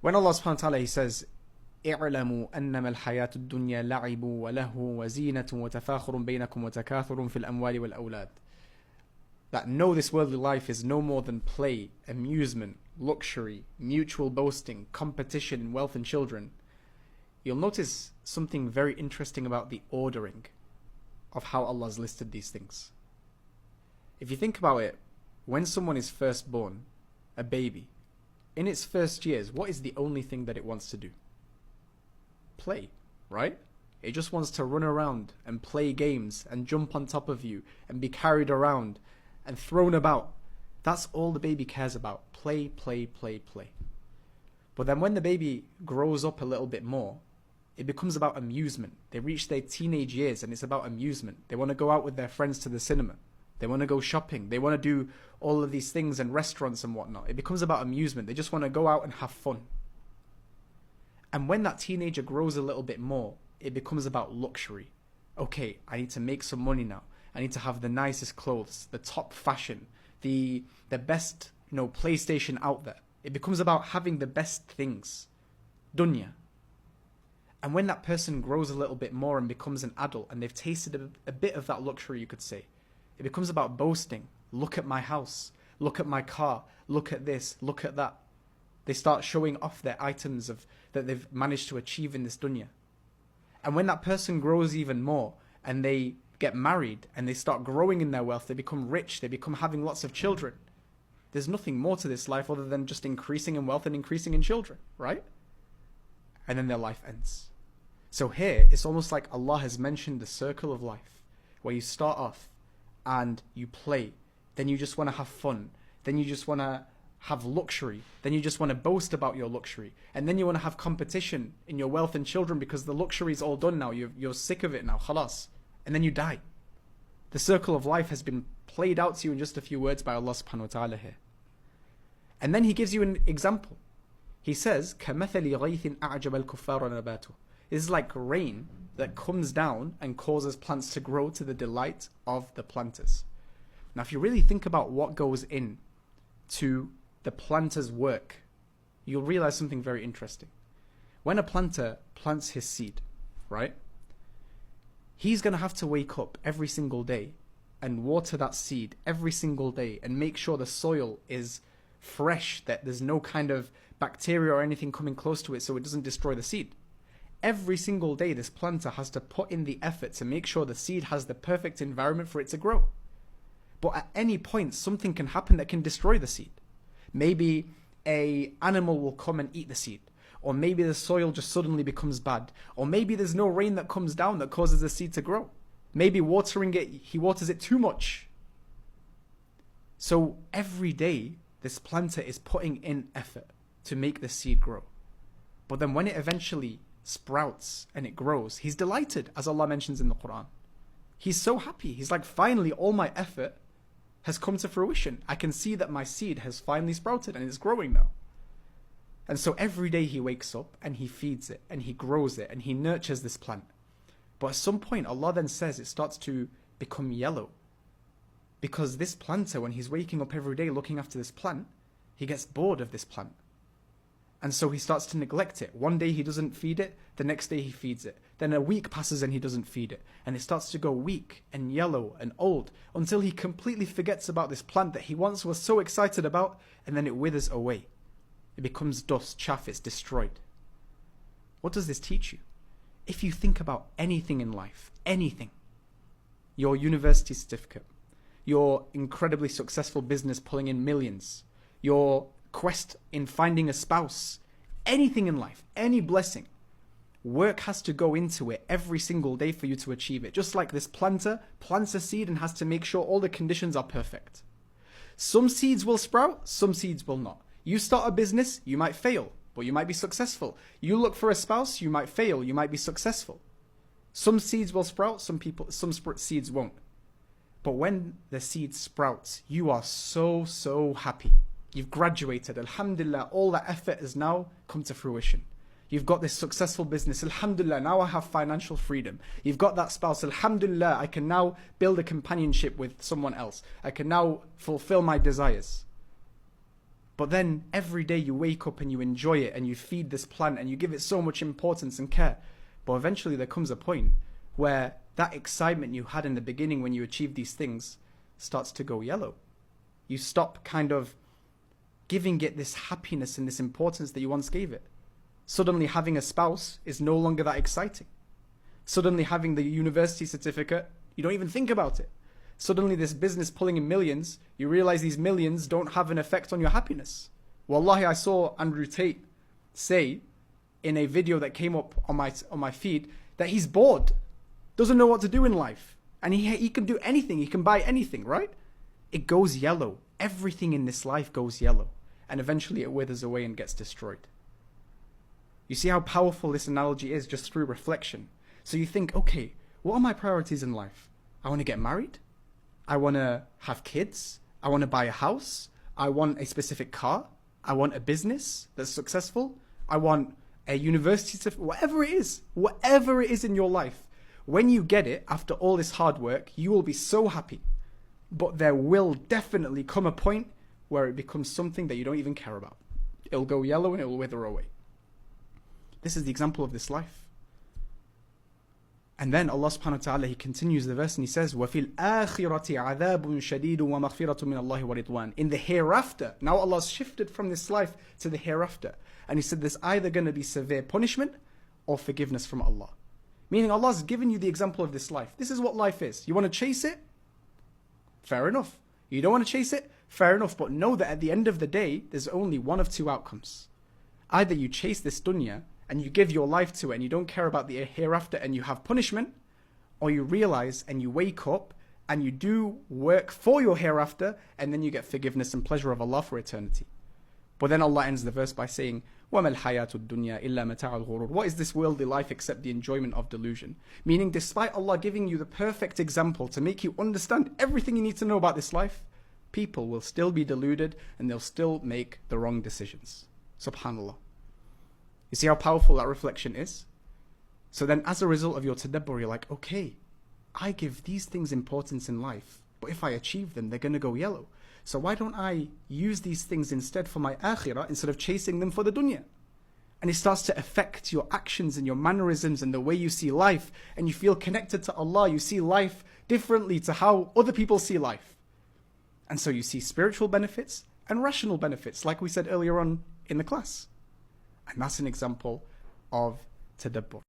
When Allah subhanahu wa ta'ala, He says, اعلموا أنما الحياة الدنيا لعب وله وزينة وتفاخر بينكم وتكاثر في الأموال والأولاد. That know this worldly life is no more than play, amusement, luxury, mutual boasting, competition in wealth and children. You'll notice something very interesting about the ordering of how Allah has listed these things. If you think about it, when someone is first born, a baby, in its first years, what is the only thing that it wants to do? Play, right? It just wants to run around and play games and jump on top of you and be carried around and thrown about. That's all the baby cares about. Play, play, play, play. But then when the baby grows up a little bit more, it becomes about amusement. They reach their teenage years and it's about amusement. They want to go out with their friends to the cinema. They want to go shopping. They want to do all of these things and restaurants and whatnot. It becomes about amusement. They just want to go out and have fun. And when that teenager grows a little bit more, it becomes about luxury. Okay, I need to make some money now. I need to have the nicest clothes, the top fashion, the best, PlayStation out there. It becomes about having the best things. Dunya. And when that person grows a little bit more and becomes an adult and they've tasted a bit of that luxury, you could say, it becomes about boasting. Look at my house. Look at my car. Look at this. Look at that. They start showing off their items that they've managed to achieve in this dunya. And when that person grows even more and they get married and they start growing in their wealth, they become rich, they become having lots of children. There's nothing more to this life other than just increasing in wealth and increasing in children, right? And then their life ends. So here, it's almost like Allah has mentioned the circle of life, where you start off and you play, then you just want to have fun, then you just want to have luxury, then you just want to boast about your luxury, and then you want to have competition in your wealth and children because the luxury is all done now, you're sick of it now, khalas, and then you die. The circle of life has been played out to you in just a few words by Allah subhanahu wa ta'ala here. And then He gives you an example. He says, كَمَثَلِ غَيْثٍ أَعْجَبَ الْكُفَّارَ نَبَاتُهُ. This is like rain that comes down and causes plants to grow to the delight of the planters. Now, if you really think about what goes in to the planter's work, you'll realize something very interesting. When a planter plants his seed, right? He's going to have to wake up every single day and water that seed every single day and make sure the soil is fresh, that there's no kind of bacteria or anything coming close to it so it doesn't destroy the seed. Every single day, this planter has to put in the effort to make sure the seed has the perfect environment for it to grow. But at any point, something can happen that can destroy the seed. Maybe an animal will come and eat the seed. Or maybe the soil just suddenly becomes bad. Or maybe there's no rain that comes down that causes the seed to grow. Maybe watering it, he waters it too much. So every day, this planter is putting in effort to make the seed grow. But then when it eventually sprouts and it grows, he's delighted, as Allah mentions in the Quran. He's so happy. He's like, finally, all my effort has come to fruition. I can see that my seed has finally sprouted and it's growing now. And so every day he wakes up and he feeds it and he grows it and he nurtures this plant. But at some point, Allah then says it starts to become yellow. Because this planter, when he's waking up every day looking after this plant, he gets bored of this plant. And so he starts to neglect it. One day he doesn't feed it, the next day he feeds it. Then a week passes and he doesn't feed it. And it starts to go weak and yellow and old until he completely forgets about this plant that he once was so excited about, and then it withers away. It becomes dust, chaff, it's destroyed. What does this teach you? If you think about anything in life, anything, your university certificate, your incredibly successful business pulling in millions, your quest in finding a spouse, anything in life, any blessing, work has to go into it every single day for you to achieve it. Just like this planter plants a seed and has to make sure all the conditions are perfect. Some seeds will sprout, some seeds will not. You start a business, you might fail, but you might be successful. You look for a spouse, you might fail, you might be successful. Some seeds will sprout, some seeds won't. But when the seed sprouts, you are so happy. You've graduated, Alhamdulillah, all that effort has now come to fruition. You've got this successful business, Alhamdulillah, now I have financial freedom. You've got that spouse, Alhamdulillah, I can now build a companionship with someone else. I can now fulfill my desires. But then every day you wake up and you enjoy it and you feed this plant and you give it so much importance and care. But eventually there comes a point where that excitement you had in the beginning when you achieved these things starts to go yellow. You stop kind of giving it this happiness and this importance that you once gave it. Suddenly having a spouse is no longer that exciting. Suddenly having the university certificate, you don't even think about it. Suddenly this business pulling in millions, you realize these millions don't have an effect on your happiness. Wallahi, I saw Andrew Tate say in a video that came up on my feed that he's bored, doesn't know what to do in life. And he can do anything, he can buy anything, right? It goes yellow. Everything in this life goes yellow. And eventually it withers away and gets destroyed. You see how powerful this analogy is just through reflection. So you think, okay, what are my priorities in life? I want to get married. I want to have kids. I want to buy a house. I want a specific car. I want a business that's successful. I want a university certificate. Whatever it is in your life, when you get it after all this hard work, you will be so happy. But there will definitely come a point where it becomes something that you don't even care about. It'll go yellow and it will wither away. This is the example of this life. And then Allah subhanahu wa ta'ala, He continues the verse and He says, وَفِي الْآخِرَةِ عَذَابٌ شَدِيدٌ وَمَغْفِرَةٌ مِنَ اللَّهِ وَرِضْوَانٌ. In the hereafter, now Allah's shifted from this life to the hereafter. And He said there's either going to be severe punishment or forgiveness from Allah. Meaning Allah's given you the example of this life. This is what life is. You want to chase it? Fair enough. You don't want to chase it? Fair enough. But know that at the end of the day, there's only one of two outcomes. Either you chase this dunya and you give your life to it and you don't care about the hereafter and you have punishment, or you realize and you wake up and you do work for your hereafter and then you get forgiveness and pleasure of Allah for eternity. But then Allah ends the verse by saying, وَمَا الْحَيَاةُ الدُّنْيَا إِلَّا مَتَاعُ الْغُرُورِ. What is this worldly life except the enjoyment of delusion? Meaning, despite Allah giving you the perfect example to make you understand everything you need to know about this life, people will still be deluded and they'll still make the wrong decisions. SubhanAllah. You see how powerful that reflection is? So then as a result of your tadabbur, you're like, okay, I give these things importance in life, but if I achieve them, they're going to go yellow. So why don't I use these things instead for my akhirah instead of chasing them for the dunya? And it starts to affect your actions and your mannerisms and the way you see life. And you feel connected to Allah. You see life differently to how other people see life. And so you see spiritual benefits and rational benefits, like we said earlier on in the class. And that's an example of tadabbur.